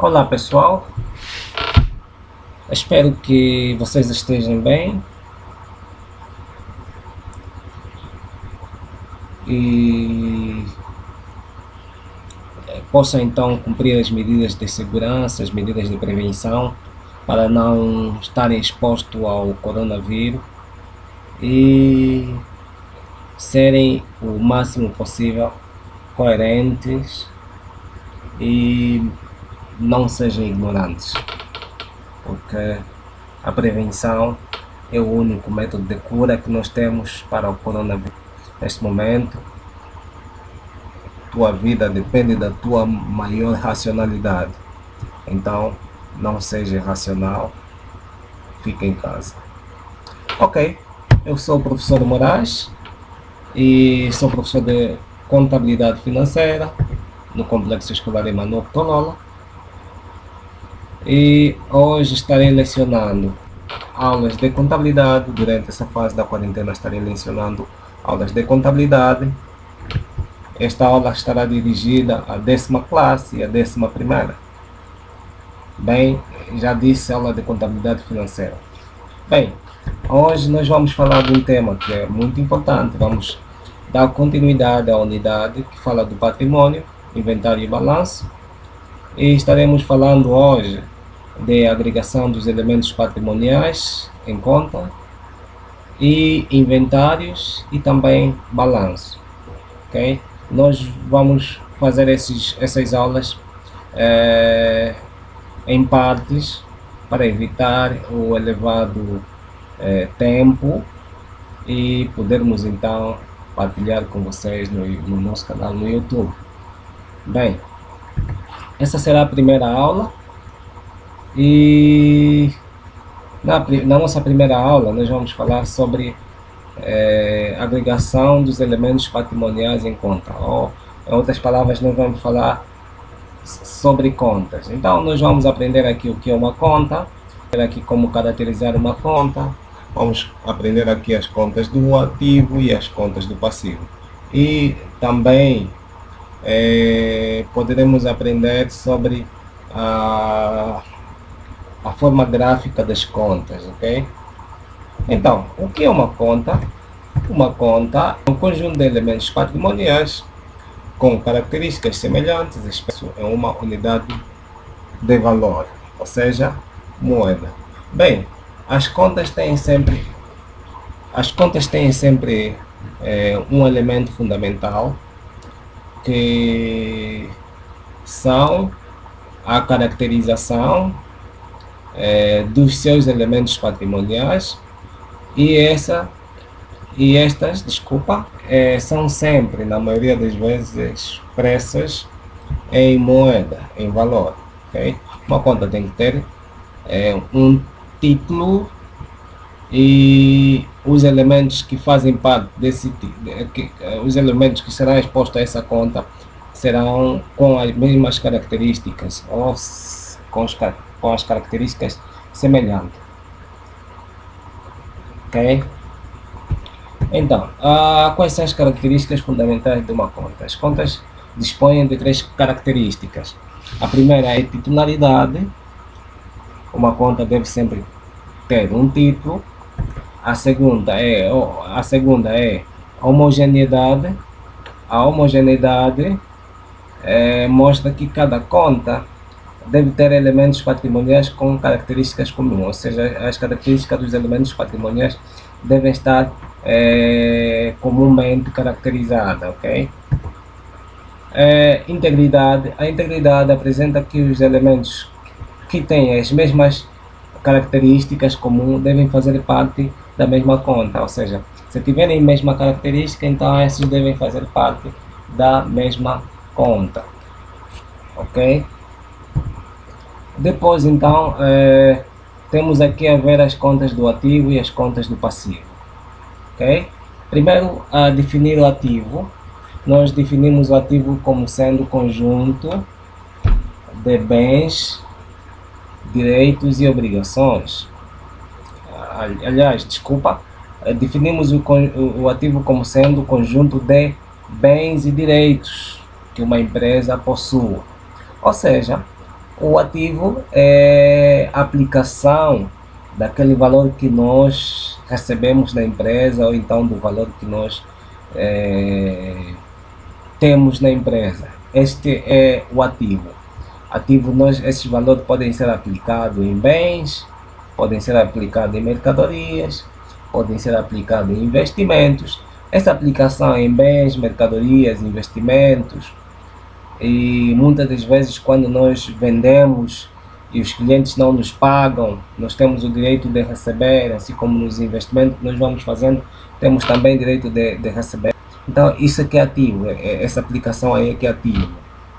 Olá pessoal, espero que vocês estejam bem e possam então cumprir as medidas de segurança, as medidas de prevenção para não estarem expostos ao coronavírus e serem o máximo possível coerentes e não sejam ignorantes, porque a prevenção é o único método de cura que nós temos para o coronavírus. Neste momento, tua vida depende da tua maior racionalidade. Então, não seja irracional, fique em casa. Ok, eu sou o professor Moraes e sou professor de contabilidade financeira no Complexo Escolar Emanuel Tolola. E hoje estarei lecionando aulas de contabilidade. Durante essa fase da quarentena estarei lecionando aulas de contabilidade. Esta aula estará dirigida à 10ª classe e à 11ª. Bem, já disse, aula de contabilidade financeira. Bem, hoje nós vamos falar de um tema que é muito importante. Vamos dar continuidade à unidade que fala do patrimônio, inventário e balanço. E estaremos falando hoje de agregação dos elementos patrimoniais em conta e inventários e também balanço. Ok? Nós vamos fazer essas aulas em partes para evitar o elevado tempo e podermos então partilhar com vocês no nosso canal no YouTube. Bem, essa será a primeira aula e na nossa primeira aula nós vamos falar sobre agregação dos elementos patrimoniais em conta, ou em outras palavras nós vamos falar sobre contas. Então nós vamos aprender aqui o que é uma conta, aqui como caracterizar uma conta, vamos aprender aqui as contas do ativo e as contas do passivo e também poderemos aprender sobre a forma gráfica das contas, ok? Então, o que é uma conta? Uma conta é um conjunto de elementos patrimoniais com características semelhantes, expresso em uma unidade de valor, ou seja, moeda. Bem, as contas têm sempre um elemento fundamental, que são a caracterização dos seus elementos patrimoniais e estas são sempre, na maioria das vezes, expressas em moeda, em valor. Okay? Uma conta tem que ter um título e os elementos que fazem parte os elementos que serão expostos a essa conta serão com as mesmas características ou com as características semelhantes. Ok? Então, quais são as características fundamentais de uma conta? As contas dispõem de 3 características. A primeira é titularidade. Uma conta deve sempre ter um título. A segunda é homogeneidade. A homogeneidade mostra que cada conta deve ter elementos patrimoniais com características comuns, ou seja, as características dos elementos patrimoniais devem estar comumente caracterizadas, ok? Integridade. A integridade apresenta que os elementos que têm as mesmas características comuns devem fazer parte da mesma conta, ou seja, se tiverem a mesma característica, então esses devem fazer parte da mesma conta, ok? Depois então temos aqui a ver as contas do ativo e as contas do passivo, ok? Primeiro, a definir o ativo, nós definimos o ativo como sendo conjunto de bens, direitos e obrigações. Definimos o ativo como sendo o conjunto de bens e direitos que uma empresa possua. Ou seja, O ativo é a aplicação daquele valor que nós recebemos da empresa ou então do valor que nós temos na empresa. Este é o ativo. Ativo, esses valores podem ser aplicados em bens, podem ser aplicados em mercadorias, podem ser aplicados em investimentos. Essa aplicação em bens, mercadorias, investimentos, e muitas das vezes quando nós vendemos e os clientes não nos pagam, nós temos o direito de receber, assim como nos investimentos que nós vamos fazendo, temos também direito de receber. Então isso aqui é ativo, essa aplicação aí é que é ativo,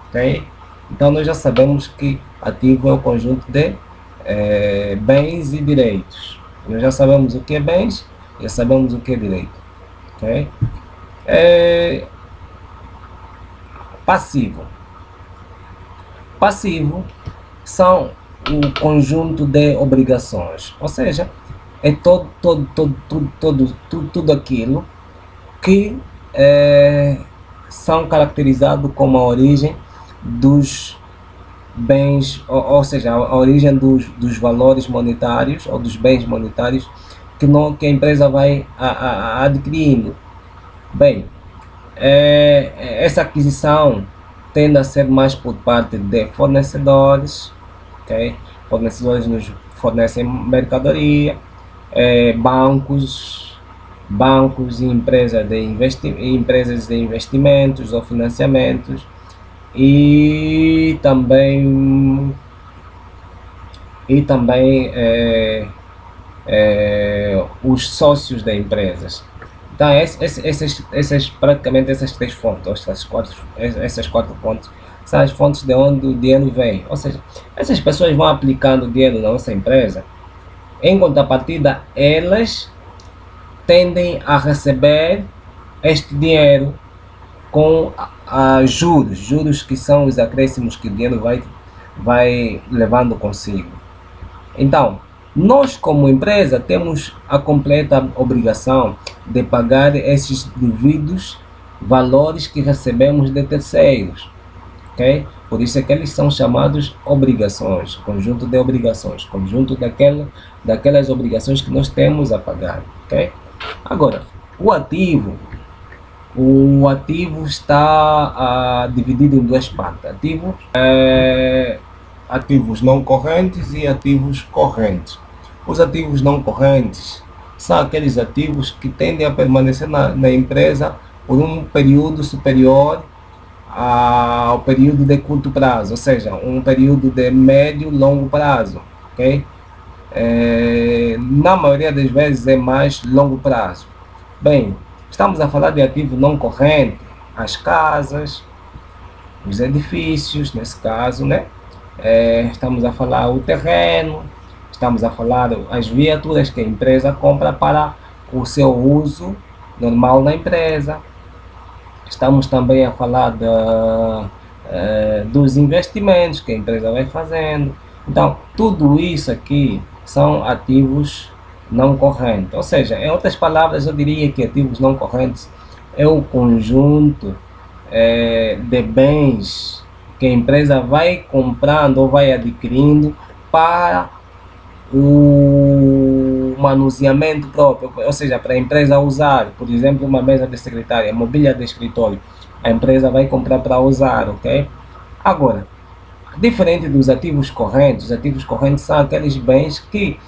ok? Então nós já sabemos que ativo é o conjunto de bens e direitos. Nós já sabemos o que é bens, já sabemos o que é direito, ok? Passivo. Passivo são o conjunto de obrigações, ou seja, é tudo aquilo que são caracterizados como a origem dos bens, ou seja, a origem dos valores monetários ou dos bens monetários que a empresa vai adquirindo. Bem, essa aquisição tende a ser mais por parte de fornecedores, ok? Fornecedores nos fornecem mercadoria, bancos e empresas de investimentos ou financiamentos, e também os sócios da empresas. Então praticamente essas três fontes, essas quatro fontes são as fontes de onde o dinheiro vem. Ou seja, essas pessoas vão aplicando dinheiro na nossa empresa, em contrapartida elas tendem a receber este dinheiro com juros que são os acréscimos que o dinheiro vai levando consigo. Então, nós como empresa temos a completa obrigação de pagar esses devidos valores que recebemos de terceiros, ok? Por isso é que eles são chamados obrigações, conjunto de obrigações, conjunto daquelas obrigações que nós temos a pagar, ok? Agora, o ativo está dividido em duas partes. Ativos não correntes e ativos correntes. Os ativos não correntes são aqueles ativos que tendem a permanecer na empresa por um período superior ao período de curto prazo, ou seja, um período de médio e longo prazo, ok? Na maioria das vezes é mais longo prazo. Bem, estamos a falar de ativo não corrente, as casas, os edifícios, nesse caso, né? Estamos a falar o terreno, estamos a falar as viaturas que a empresa compra para o seu uso normal na empresa. Estamos também a falar dos investimentos que a empresa vai fazendo. Então, tudo isso aqui são ativos não correntes. Ou seja, em outras palavras, eu diria que ativos não correntes é o conjunto de bens que a empresa vai comprando ou vai adquirindo para o manuseamento próprio, ou seja, para a empresa usar. Por exemplo, uma mesa de secretária, mobília de escritório, a empresa vai comprar para usar, ok? Agora, diferente dos ativos correntes, os ativos correntes são aqueles bens que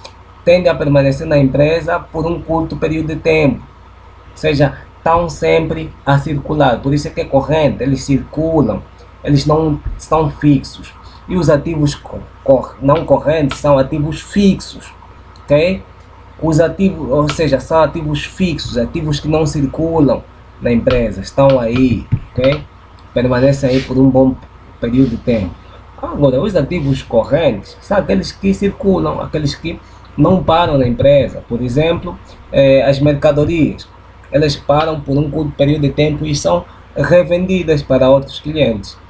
tendem a permanecer na empresa por um curto período de tempo, ou seja, estão sempre a circular. Por isso é que é corrente, eles circulam, eles não estão fixos. E os ativos não correntes são ativos fixos, ok? Os ativos, ou seja, são ativos fixos, ativos que não circulam na empresa, estão aí, ok? Permanecem aí por um bom período de tempo. Agora, os ativos correntes são aqueles que circulam, aqueles que não param na empresa. Por exemplo, as mercadorias, elas param por um curto período de tempo e são revendidas para outros clientes.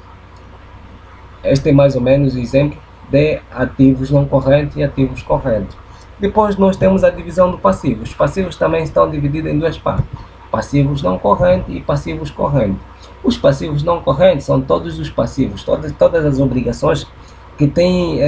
Este é mais ou menos o exemplo de ativos não correntes e ativos correntes. Depois nós temos a divisão do passivo. Os passivos também estão divididos em duas partes: passivos não correntes e passivos correntes. Os passivos não correntes são todos os passivos, todas as obrigações que têm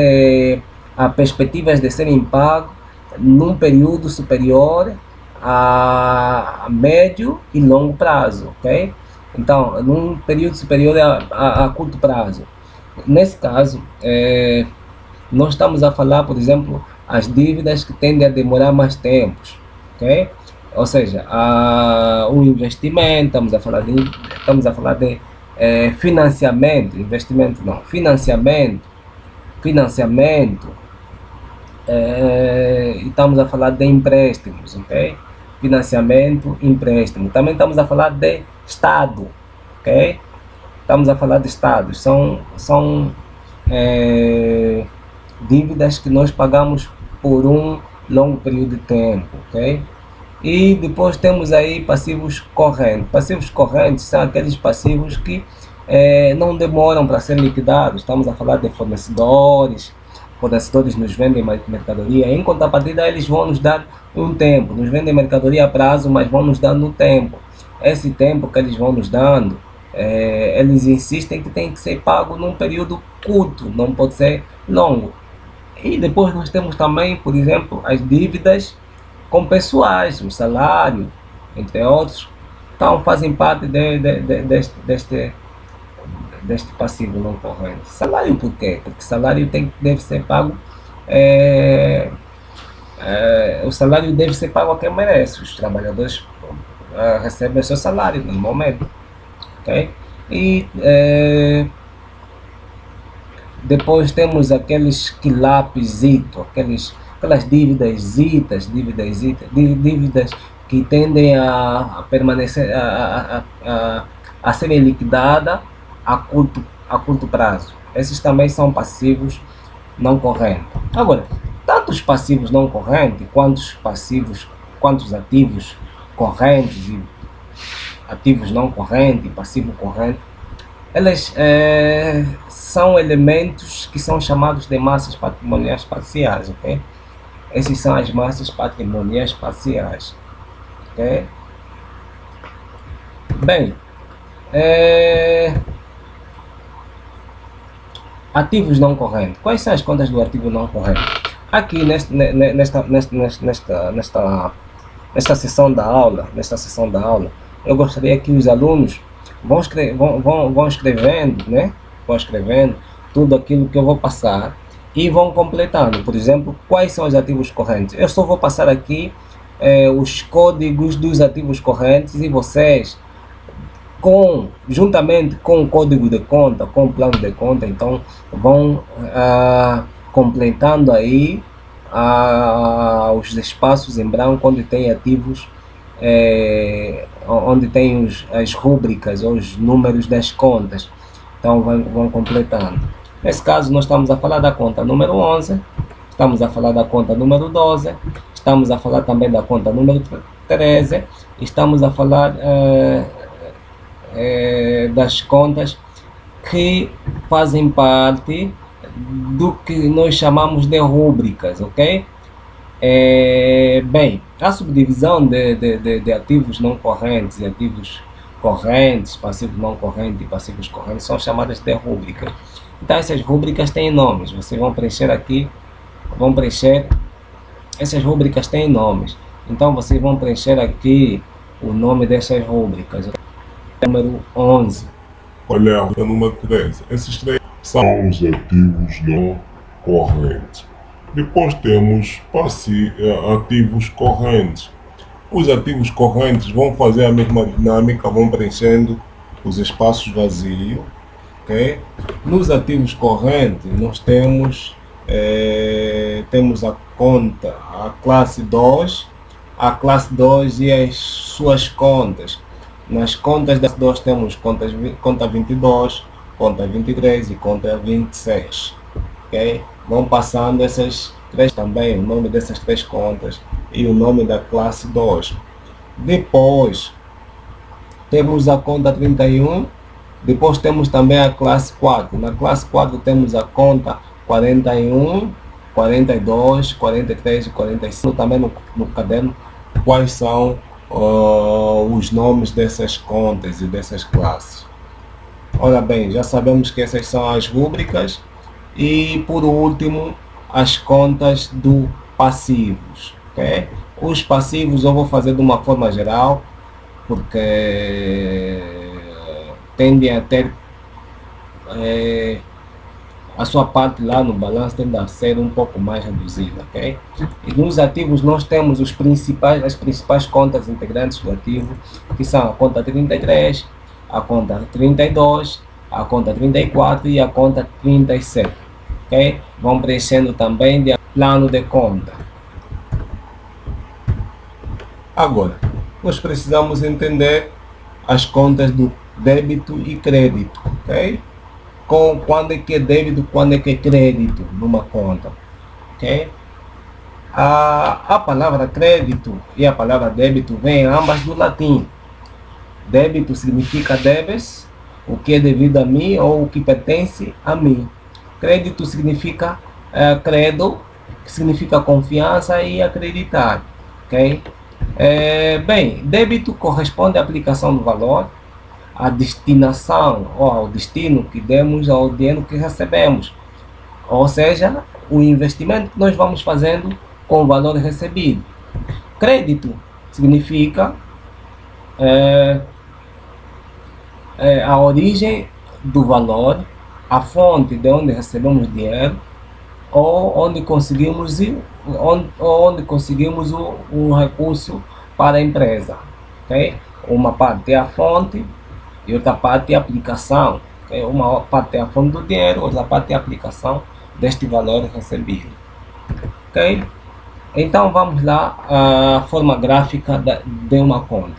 a perspectivas de serem pagos num período superior a médio e longo prazo, ok? Então, num período superior a curto prazo. Nesse caso, nós estamos a falar, por exemplo, as dívidas que tendem a demorar mais tempos, ok? Ou seja, o investimento, estamos a falar de financiamento, investimento não, financiamento, e estamos a falar de empréstimos, ok? Financiamento, empréstimo. Também estamos a falar de Estado, ok? Estamos a falar de Estados, são dívidas que nós pagamos por um longo período de tempo, ok? E depois temos aí passivos correntes. Passivos correntes são aqueles passivos que não demoram para ser liquidados. Estamos a falar de fornecedores. Fornecedores nos vendem mercadoria. Em contrapartida, eles vão nos dar um tempo. Nos vendem mercadoria a prazo, mas vão nos dando um tempo. Esse tempo que eles vão nos dando, eles insistem que tem que ser pago num período curto, não pode ser longo. E depois nós temos também, por exemplo, as dívidas com pessoais, o salário, entre outros, então fazem parte deste passivo não corrente. Salário por quê? Porque salário deve ser pago, o salário deve ser pago a quem merece. Os trabalhadores recebem o seu salário normalmente, ok? E depois temos aqueles quilapzito, aquelas dívidas que tendem a permanecer, a serem liquidadas a curto prazo. Esses também são passivos não correntes. Agora, tanto os passivos não correntes quanto os ativos correntes e ativos não correntes e passivo corrente, elas são elementos que são chamados de massas patrimoniais parciais, ok? Essas são as massas patrimoniais parciais, ok? Bem, ativos não correntes. Quais são as contas do ativo não corrente? Aqui nesta sessão da aula, eu gostaria que os alunos vão escrevendo, né? Vão escrevendo tudo aquilo que eu vou passar e vão completando. Por exemplo, quais são os ativos correntes? Eu só vou passar aqui os códigos dos ativos correntes e vocês, juntamente com o código de conta, com o plano de conta, então vão completando aí os espaços em branco onde tem ativos, onde tem as rúbricas ou os números das contas. Então vão completando. Nesse caso nós estamos a falar da conta número 11, estamos a falar da conta número 12, estamos a falar também da conta número 13, estamos a falar das contas que fazem parte do que nós chamamos de rúbricas, ok? Bem, a subdivisão de ativos não correntes e ativos correntes, passivos não correntes e passivos correntes são chamadas de rúbricas. Então essas rúbricas têm nomes, vocês vão preencher aqui, essas rúbricas têm nomes, então vocês vão preencher aqui o nome dessas rúbricas. Número 11. Olha, a número 13. Esses três são os ativos não correntes. Depois temos ativos correntes. Os ativos correntes vão fazer a mesma dinâmica, vão preenchendo os espaços vazios, ok? Nos ativos correntes nós temos a conta, a classe 2 e as suas contas. Nas contas das 2 temos conta 22, conta 23 e conta 26, ok? Vão passando essas três também, o nome dessas três contas e o nome da classe 2. Depois temos a conta 31, depois temos também a classe 4. Na classe 4 temos a conta 41, 42, 43 e 45. Também no caderno quais são os nomes dessas contas e dessas classes. Ora bem, já sabemos que essas são as rúbricas E por último, as contas do passivos. Okay? Os passivos eu vou fazer de uma forma geral, porque tendem a ter a sua parte lá no balanço tende a ser um pouco mais reduzida, ok? E nos ativos nós temos as principais contas integrantes do ativo, que são a conta 33, a conta 32, a conta 34 e a conta 37, ok? Vão preenchendo também de plano de conta. Agora, nós precisamos entender as contas do débito e crédito, ok? Com quando é que é débito, quando é que é crédito numa conta, ok? A palavra crédito e a palavra débito vêm ambas do latim. Débito significa debes, o que é devido a mim ou o que pertence a mim. Crédito significa credo, que significa confiança e acreditar, ok? Bem, débito corresponde à aplicação do valor, a destinação ou ao destino que demos ao dinheiro que recebemos, ou seja, o investimento que nós vamos fazendo com o valor recebido. Crédito significa a origem do valor, a fonte de onde recebemos dinheiro ou onde conseguimos o recurso para a empresa. Okay? Uma parte é a fonte e outra parte é a aplicação. Okay? Uma parte é a fonte do dinheiro, outra parte é a aplicação deste valor recebido. Okay? Então vamos lá à forma gráfica de uma conta.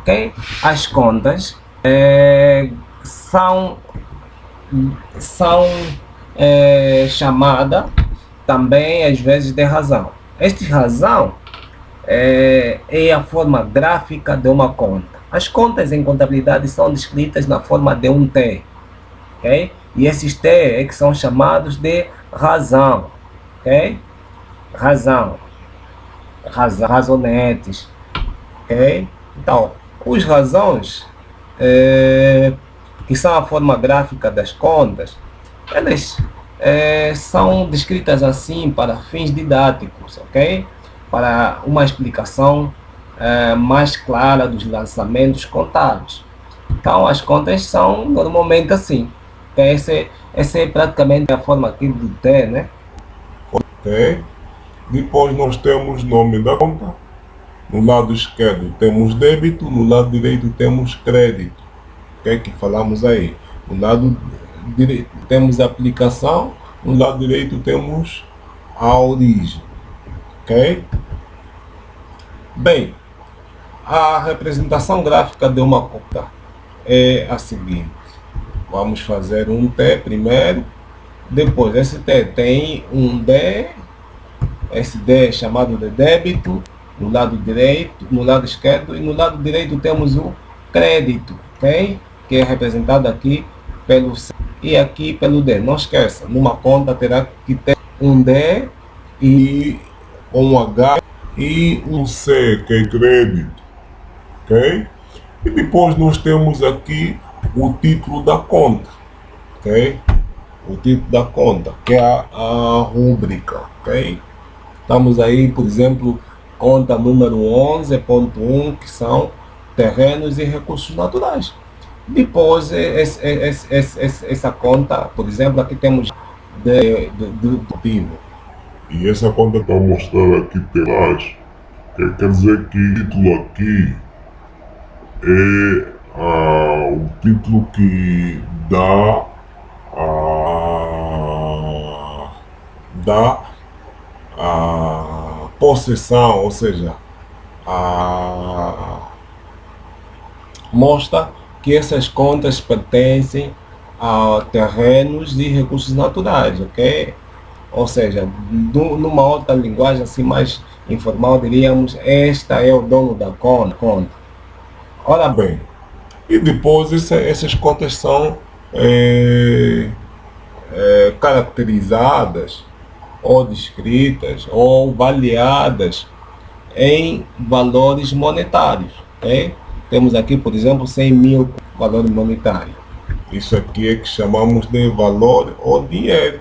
Okay? As contas são chamadas também às vezes de razão. Esta razão é a forma gráfica de uma conta. As contas em contabilidade são descritas na forma de um T, ok? E esses T é que são chamados de razão, ok? Razonetes, ok? Então, os razões, que são a forma gráfica das contas, elas são descritas assim para fins didáticos, ok? Para uma explicação mais clara dos lançamentos contábeis. Então as contas são normalmente assim. Então, essa é praticamente a forma aqui do T, né? Ok. Depois nós temos nome da conta. No lado esquerdo temos débito, no lado direito temos crédito. Ok? Que falamos aí. No lado direito temos a aplicação, no lado direito temos a origem. Ok? Bem, a representação gráfica de uma conta é a seguinte. Vamos fazer um T primeiro, depois esse T tem um D, esse D é chamado de débito, no lado direito, no lado esquerdo, e no lado direito temos o crédito, ok? Que é representado aqui pelo C e aqui pelo D. Não esqueça, numa conta terá que ter um D e um H e um C, que é crédito, ok? E depois nós temos aqui o título da conta, ok? O título da conta, que é a rúbrica, ok? Estamos aí, por exemplo, conta número 11.1, que são terrenos e recursos naturais. Depois, essa conta, por exemplo, aqui temos do ativo. E essa conta está a mostrar aqui atrás, quer dizer que o título aqui é o título que dá a possessão, ou seja, mostra que essas contas pertencem a terrenos e recursos naturais, ok? Ou seja, numa outra linguagem assim mais informal, diríamos, esta é o dono da conta. Ora bem, e depois essas contas são caracterizadas ou descritas ou avaliadas em valores monetários, ok? Temos aqui, por exemplo, 100 mil valor monetário. Isso aqui é que chamamos de valor ou dinheiro,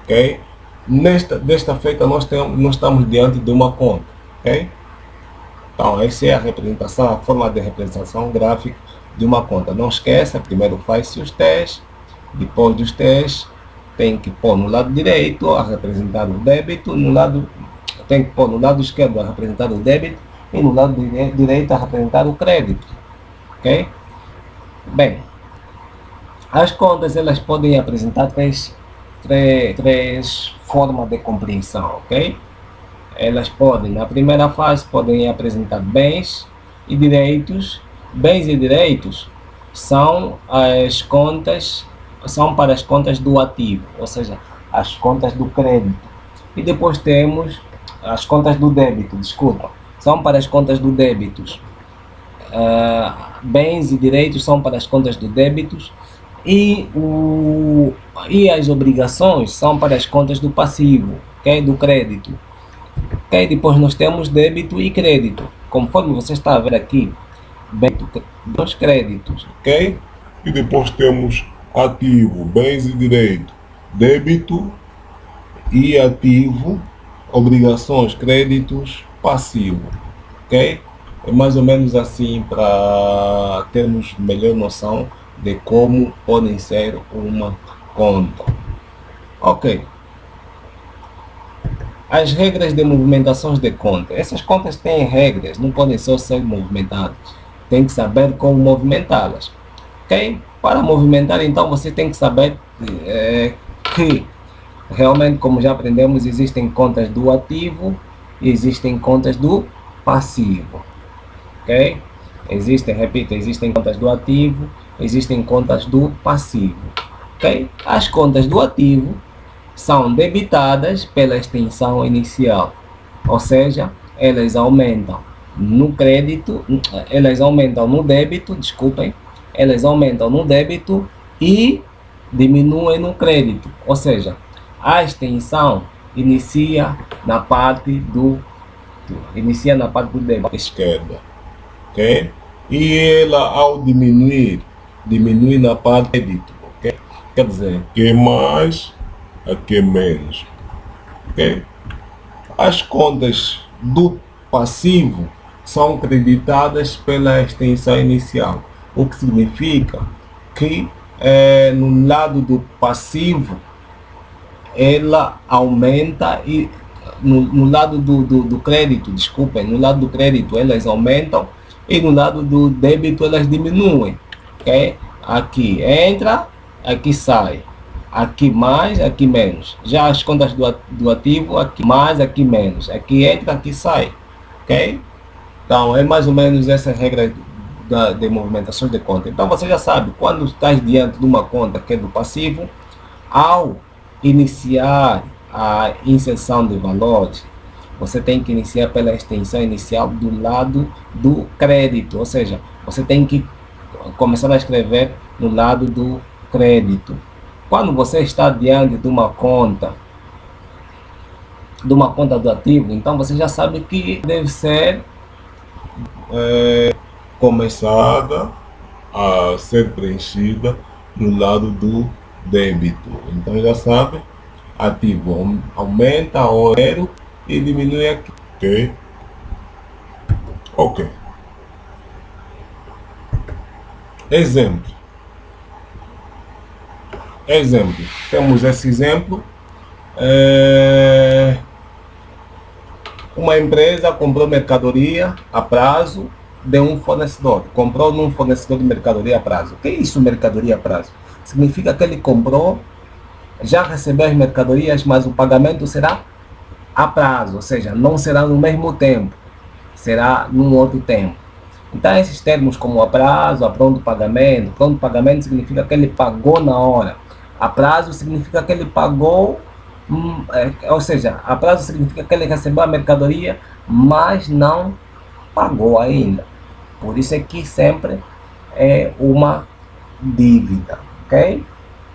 ok? Desta feita nós estamos diante de uma conta, ok? Então essa é a representação, a forma de representação gráfica de uma conta. Não esqueça, primeiro faz-se os testes, depois dos testes tem que pôr no lado direito a representar o débito, tem que pôr no lado esquerdo a representar o débito e no lado direito a representar o crédito, ok? Bem, as contas elas podem apresentar três formas de compreensão, ok? Elas podem, na primeira fase, podem apresentar bens e direitos. Bens e direitos são para as contas do ativo, ou seja, as contas do crédito. E depois temos as contas do débito, desculpa, são para as contas do débitos. Bens e direitos são para as contas do débitos e as obrigações são para as contas do passivo, okay? Do crédito. Okay? Depois nós temos débito e crédito, conforme você está a ver aqui, dos créditos, ok? E depois temos ativo, bens e direito, débito e ativo, obrigações, créditos, passivo, ok? É mais ou menos assim para termos melhor noção de como podem ser uma conta. Ok. As regras de movimentações de conta. Essas contas têm regras, não podem só ser movimentadas. Tem que saber como movimentá-las. Ok? Para movimentar, então, você tem que saber que realmente, como já aprendemos, existem contas do ativo e existem contas do passivo. Ok? Existem contas do ativo, existem contas do passivo. Ok? As contas do ativo são debitadas pela extensão inicial, ou seja, elas aumentam no crédito, elas aumentam no débito, desculpem, elas aumentam no débito e diminuem no crédito, ou seja, a extensão inicia na parte do débito esquerda, ok? E ela ao diminui na parte do débito, ok? Quer dizer, que é mais, aqui é menos, ok? As contas do passivo são creditadas pela extensão inicial, o que significa que no lado do passivo ela aumenta e no lado do crédito, desculpem, no lado do crédito elas aumentam e no lado do débito elas diminuem, ok? Aqui entra, aqui sai, aqui mais, aqui menos. Já as contas do ativo, aqui mais, aqui menos, aqui entra, aqui sai, ok? Então é mais ou menos essa regra de movimentações de conta. Então você já sabe, quando estás diante de uma conta que é do passivo, ao iniciar a inserção de valores, você tem que iniciar pela extensão inicial do lado do crédito, ou seja, você tem que começar a escrever no lado do crédito. Quando você está diante de uma conta do ativo, então você já sabe que deve ser começada a ser preenchida no lado do débito. Então já sabe, ativo aumenta o zero e diminui aqui, ok? Ok. Exemplo. Temos esse exemplo. Uma empresa comprou mercadoria a prazo de um fornecedor. Comprou num fornecedor de mercadoria a prazo. O que é isso, mercadoria a prazo? Significa que ele comprou, já recebeu as mercadorias, mas o pagamento será a prazo, ou seja, não será no mesmo tempo, será num outro tempo. Então esses termos como a prazo, a pronto pagamento significa que ele pagou na hora. A prazo significa que ele pagou, ou seja, a prazo significa que ele recebeu a mercadoria, mas não pagou ainda. Por isso é que sempre é uma dívida, ok?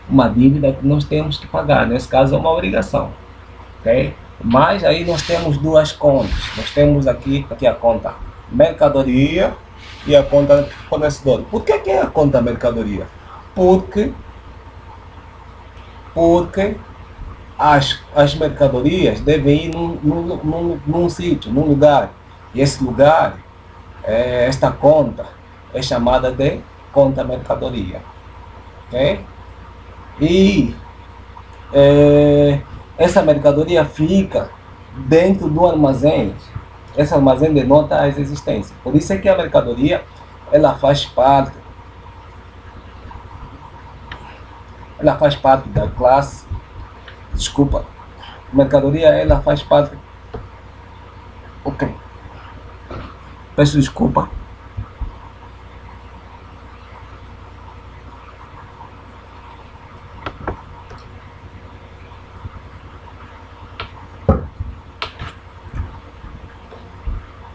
Uma dívida que nós temos que pagar, nesse caso é uma obrigação, ok? Mas aí nós temos duas contas, nós temos aqui a conta mercadoria e a conta fornecedor. Por que é a conta mercadoria? Porque as mercadorias devem ir num sítio, num lugar. E esse lugar, esta conta, é chamada de conta mercadoria. Ok? E essa mercadoria fica dentro do armazém. Esse armazém denota as existências. Por isso é que a mercadoria ela faz parte da classe. Desculpa. Mercadoria ela faz parte. Ok. Peço desculpa.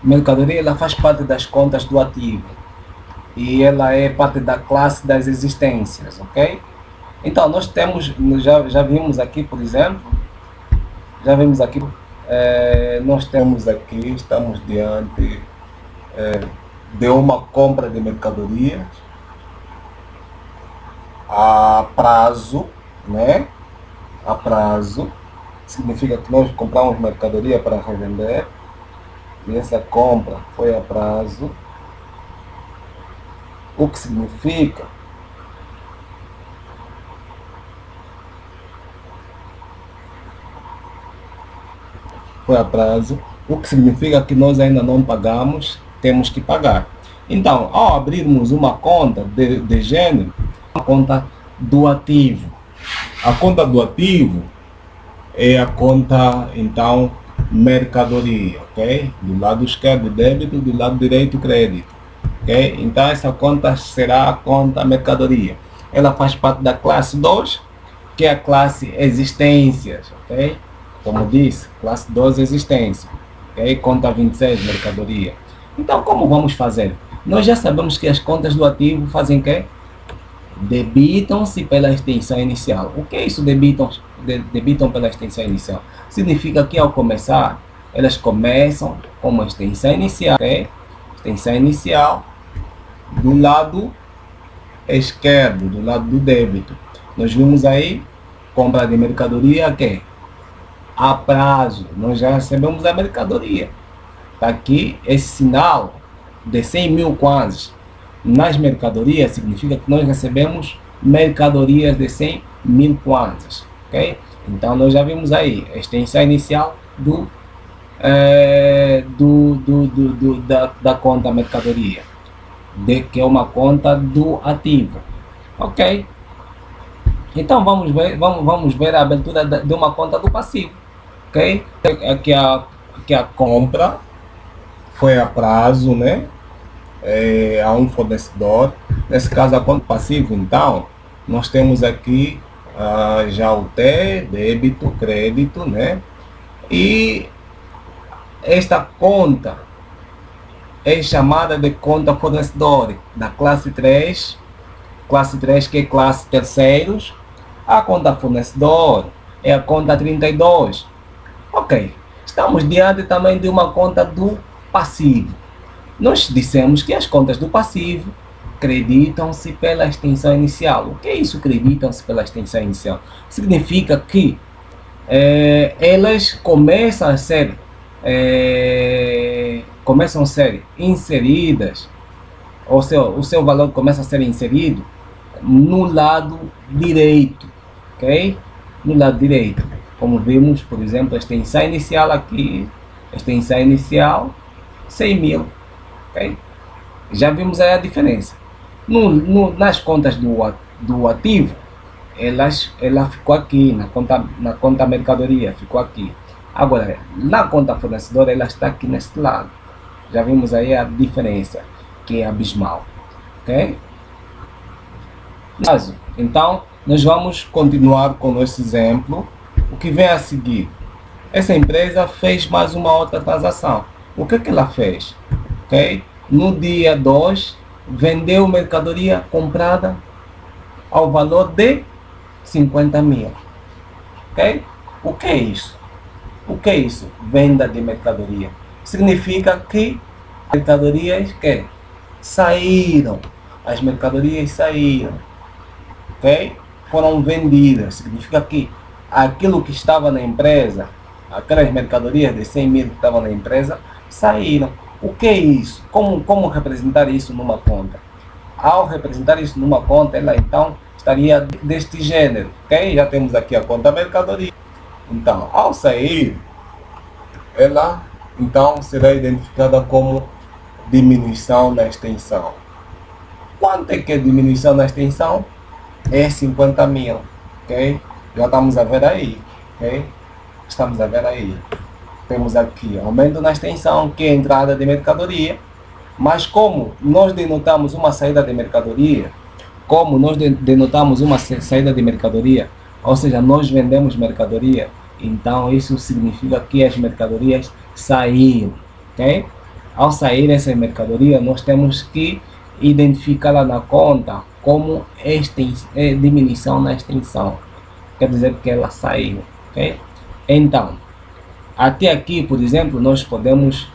Mercadoria ela faz parte das contas do ativo e ela é parte da classe das existências, ok? Então nós temos, já vimos aqui, por exemplo, nós temos aqui, estamos diante de uma compra de mercadoria a prazo, né? A prazo significa que nós compramos mercadoria para revender. E essa compra foi a prazo, o que significa que nós ainda não pagamos, temos que pagar. Então, ao abrirmos uma conta de gênero, a conta do ativo. A conta do ativo é a conta, então, mercadoria, ok? Do lado esquerdo débito, do lado direito crédito, ok? Então essa conta será a conta mercadoria. Ela faz parte da classe 2, que é a classe existências, ok? Como disse, classe 2 existência, ok? Conta 26 mercadoria. Então como vamos fazer? Nós já sabemos que as contas do ativo fazem o quê? Debitam-se pela extensão inicial. O que é isso, debitam pela extensão inicial? Significa que ao começar, elas começam com uma extensão inicial, okay? Extensão inicial do lado esquerdo, do lado do débito. Nós vimos aí, compra de mercadoria, que é a prazo. Nós já recebemos a mercadoria. Está aqui esse sinal de 100 mil kwanzas. Nas mercadorias significa que nós recebemos mercadorias de 100 mil kwanzas, ok? Então nós já vimos aí a extensão inicial da conta mercadoria, que é uma conta do ativo, ok? Então vamos ver a abertura de uma conta do passivo, ok? Aqui a compra foi a prazo, né? A um fornecedor. Nesse caso a conta passiva, então nós temos aqui já o T, débito, crédito, né? E esta conta é chamada de conta fornecedor da classe 3, que é classe terceiros. A conta fornecedor é a conta 32. Ok, estamos diante também de uma conta do passivo. Nós dissemos que as contas do passivo creditam-se pela extensão inicial. O que é isso, creditam-se pela extensão inicial? Significa que elas começam a ser inseridas, ou seja, o seu valor começa a ser inserido no lado direito, ok? No lado direito, como vimos, por exemplo, a extensão inicial aqui, extensão inicial 100 mil. Okay? Já vimos aí a diferença. Nas contas do ativo, ela ficou aqui, na conta mercadoria, ficou aqui. Agora, na conta fornecedora, ela está aqui nesse lado. Já vimos aí a diferença, que é abismal. Ok? Então, nós vamos continuar com esse exemplo. O que vem a seguir? Essa empresa fez mais uma outra transação. O que ela fez? Okay? No dia 2, vendeu mercadoria comprada ao valor de 50 mil. Okay? O que é isso? O que é isso? Venda de mercadoria. Significa que mercadorias que saíram. As mercadorias saíram. Okay? Foram vendidas. Significa que aquilo que estava na empresa, aquelas mercadorias de 100 mil que estavam na empresa, saíram. O que é isso? Como representar isso numa conta? Ao representar isso numa conta, ela então estaria deste gênero, ok? Já temos aqui a conta mercadoria. Então, ao sair, ela então será identificada como diminuição na extensão. Quanto é que é diminuição na extensão? É 50 mil, ok? Já estamos a ver aí, ok? Estamos a ver aí. Temos aqui aumento na extensão, que é entrada de mercadoria, mas como nós denotamos uma saída de mercadoria, ou seja, nós vendemos mercadoria, então isso significa que as mercadorias saíram, ok? Ao sair essa mercadoria, nós temos que identificá-la na conta como diminuição na extensão, quer dizer que ela saiu, ok? Então, até aqui, por exemplo, nós podemos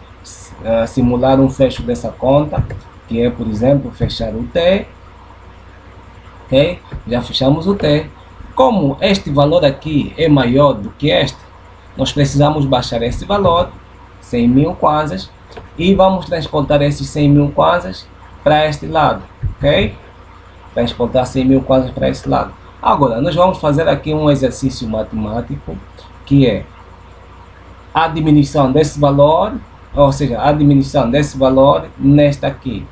simular um fecho dessa conta, que é, por exemplo, fechar o T, ok? Já fechamos o T. Como este valor aqui é maior do que este, nós precisamos baixar esse valor, 100 mil kwanzas, e vamos transportar esses 100 mil kwanzas para este lado, ok? Transportar 100 mil kwanzas para esse lado. Agora, nós vamos fazer aqui um exercício matemático, que é a diminuição desse valor, ou seja, a diminuição desse valor nesta aqui,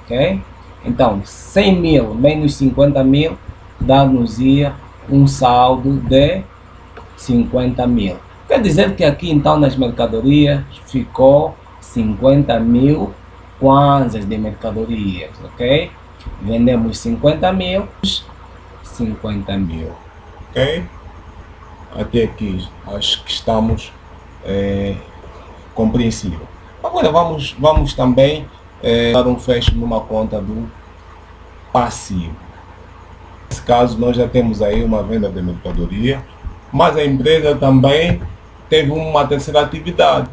ok? Então, 100 mil menos 50 mil dá-nos-ia um saldo de 50 mil. Quer dizer que aqui então nas mercadorias ficou 50 mil kwanzas de mercadorias, ok? Vendemos 50 mil, ok? Até aqui acho que estamos compreensível. Agora vamos também dar um fecho numa conta do passivo. Nesse caso nós já temos aí uma venda de mercadoria, mas a empresa também teve uma terceira atividade,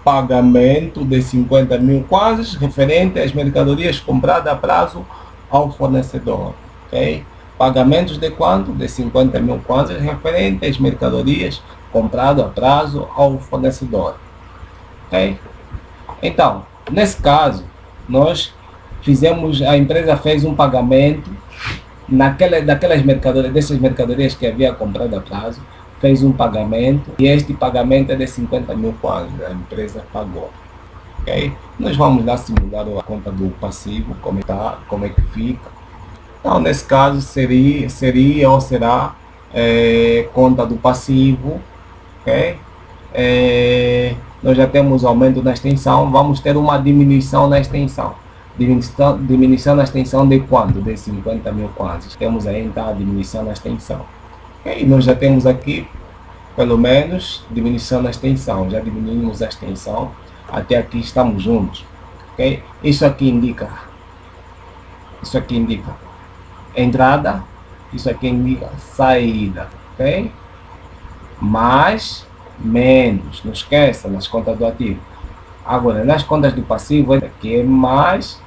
pagamento de 50 mil kwanzas referente às mercadorias compradas a prazo ao fornecedor, ok? Pagamentos de quanto? De 50 mil kwanzas referente às mercadorias compradas a prazo ao fornecedor, ok? Então, nesse caso, a empresa fez um pagamento dessas mercadorias que havia comprado a prazo, fez um pagamento e este pagamento é de 50 mil kwanzas, a empresa pagou, ok? Nós vamos lá simular a conta do passivo, como é que fica. Então, nesse caso, seria ou será conta do passivo, ok? Nós já temos aumento na extensão, vamos ter uma diminuição na extensão. Diminuição na extensão de quanto? De 50 mil kwanzas. Temos aí então a diminuição na extensão. Okay? Nós já temos aqui, pelo menos, diminuição na extensão. Já diminuímos a extensão. Até aqui estamos juntos. Okay? Isso aqui indica entrada. Isso aqui indica saída. Okay? Mais, menos. Não esqueça nas contas do ativo. Agora, nas contas do passivo, aqui é mais,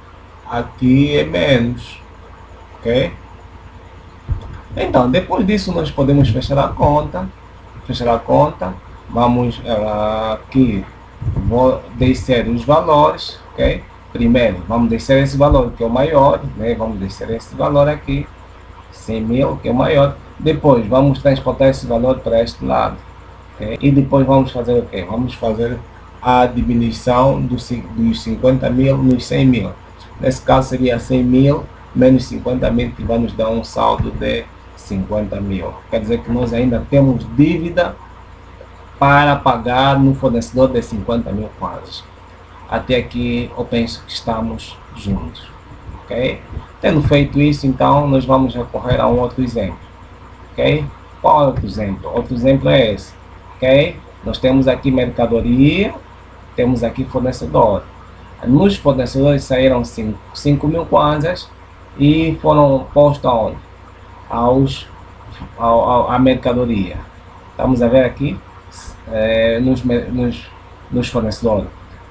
aqui é menos, ok? Então, depois disso, nós podemos fechar a conta. Vamos aqui, vou descer os valores, ok? Primeiro, vamos descer esse valor, que é o maior, né? Vamos descer esse valor aqui, 100 mil, que é o maior. Depois, vamos transportar esse valor para este lado, ok? E depois vamos fazer o quê? Vamos fazer a diminuição dos 50 mil nos 100 mil. Nesse caso seria 100 mil menos 50 mil, que vai nos dar um saldo de 50 mil. Quer dizer que nós ainda temos dívida para pagar no fornecedor de 50 mil kwanzas. Até aqui eu penso que estamos juntos, ok? Tendo feito isso, então nós vamos recorrer a um outro exemplo, ok? Qual é o outro exemplo? Outro exemplo é esse, ok? Nós temos aqui mercadoria, temos aqui fornecedor. Nos fornecedores saíram 5 mil kwanzas e foram postos aonde? A mercadoria. Estamos a ver aqui nos fornecedores.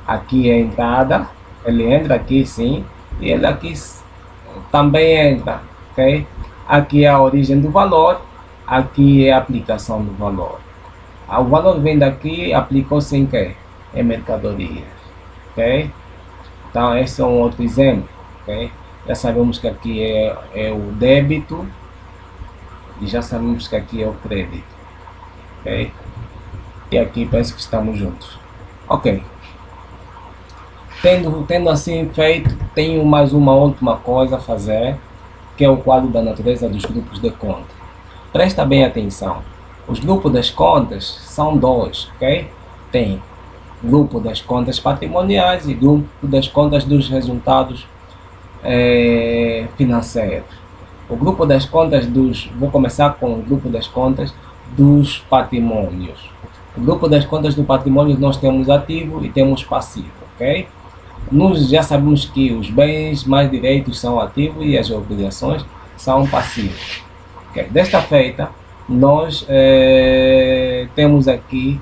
Aqui é a entrada, ele entra aqui sim, e ele aqui também entra, ok? Aqui é a origem do valor, aqui é a aplicação do valor. O valor vem daqui, aplicou-se em quê? Em mercadoria. Ok? Então esse é um outro exemplo. Ok? Já sabemos que aqui é o débito e já sabemos que aqui é o crédito. Ok? E aqui penso que estamos juntos. Ok. Tendo assim feito, tenho mais uma última coisa a fazer, que é o quadro da natureza dos grupos de conta. Presta bem atenção. Os grupos das contas são dois, ok? Tem grupo das contas patrimoniais e grupo das contas dos resultados financeiros. O grupo das contas vou começar com o grupo das contas dos patrimônios. O grupo das contas do patrimônio nós temos ativo e temos passivo, ok? Nós já sabemos que os bens mais direitos são ativos e as obrigações são passivos. Okay. Desta feita, nós temos aqui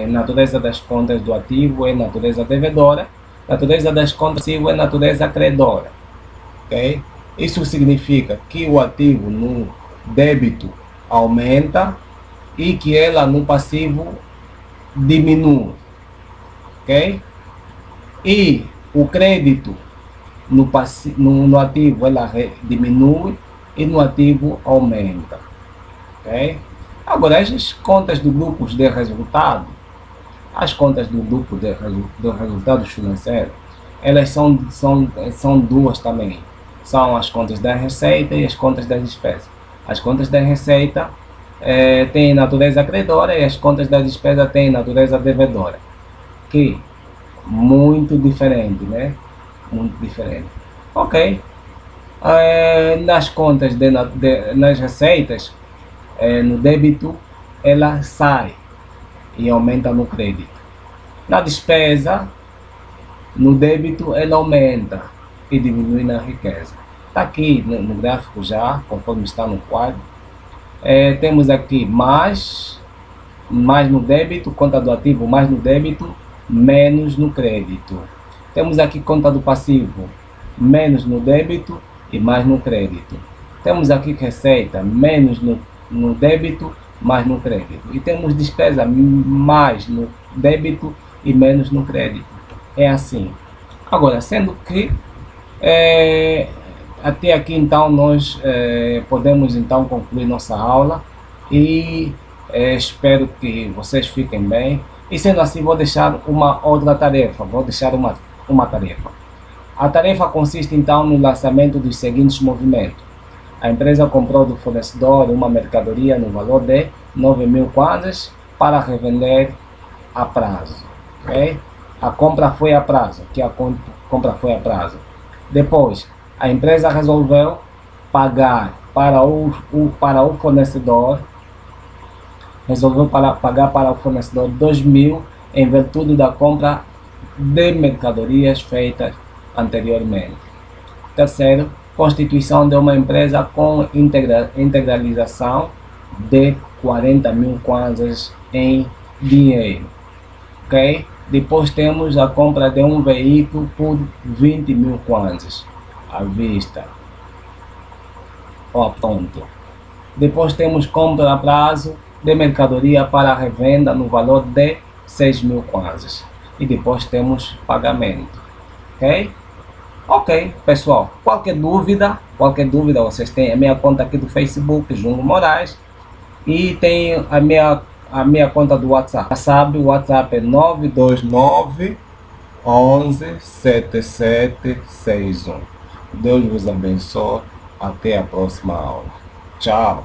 natureza das contas do ativo é natureza devedora, natureza das contas passivo é natureza credora. Okay? Isso significa que o ativo no débito aumenta e que ela no passivo diminui. Okay? E o crédito no ativo ela diminui e no ativo aumenta. Okay? Agora, as contas do grupo de resultado, as contas do grupo de resultados financeiros, elas são duas também. São as contas da receita e as contas das despesas. As contas da receita têm natureza credora e as contas da despesa têm natureza devedora. Que muito diferente, né? Muito diferente. Ok. Nas contas nas receitas, no débito, ela sai e aumenta no crédito. Na despesa, no débito, ela aumenta e diminui na riqueza. Está aqui no gráfico já, conforme está no quadro. Temos aqui mais no débito, conta do ativo mais no débito, menos no crédito. Temos aqui conta do passivo, menos no débito e mais no crédito. Temos aqui receita, menos no débito, mais no crédito. E temos despesa, mais no débito e menos no crédito. É assim. Agora, sendo que até aqui então nós podemos então concluir nossa aula e espero que vocês fiquem bem. E sendo assim, vou deixar uma outra tarefa. Vou deixar uma tarefa. A tarefa consiste então no lançamento dos seguintes movimentos. A empresa comprou do fornecedor uma mercadoria no valor de 9.000 kwanzas para revender a prazo. Okay? A compra foi a prazo. Aqui a compra foi a prazo. Depois, a empresa resolveu pagar para o fornecedor. Resolveu pagar para o fornecedor 2.000 em virtude da compra de mercadorias feitas anteriormente. Terceiro, constituição de uma empresa com integralização de 40.000 kwanzas em dinheiro. Okay? Depois temos a compra de um veículo por 20.000 kwanzas à vista ou a pronto. Depois temos compra a prazo de mercadoria para revenda no valor de 6.000 kwanzas. E depois temos pagamento. Ok? Ok, pessoal. Qualquer dúvida vocês têm a minha conta aqui do Facebook, Jungo Moraes. E tem a minha conta do WhatsApp. Já sabe, o WhatsApp é 929 11 7761. Deus vos abençoe. Até a próxima aula. Tchau.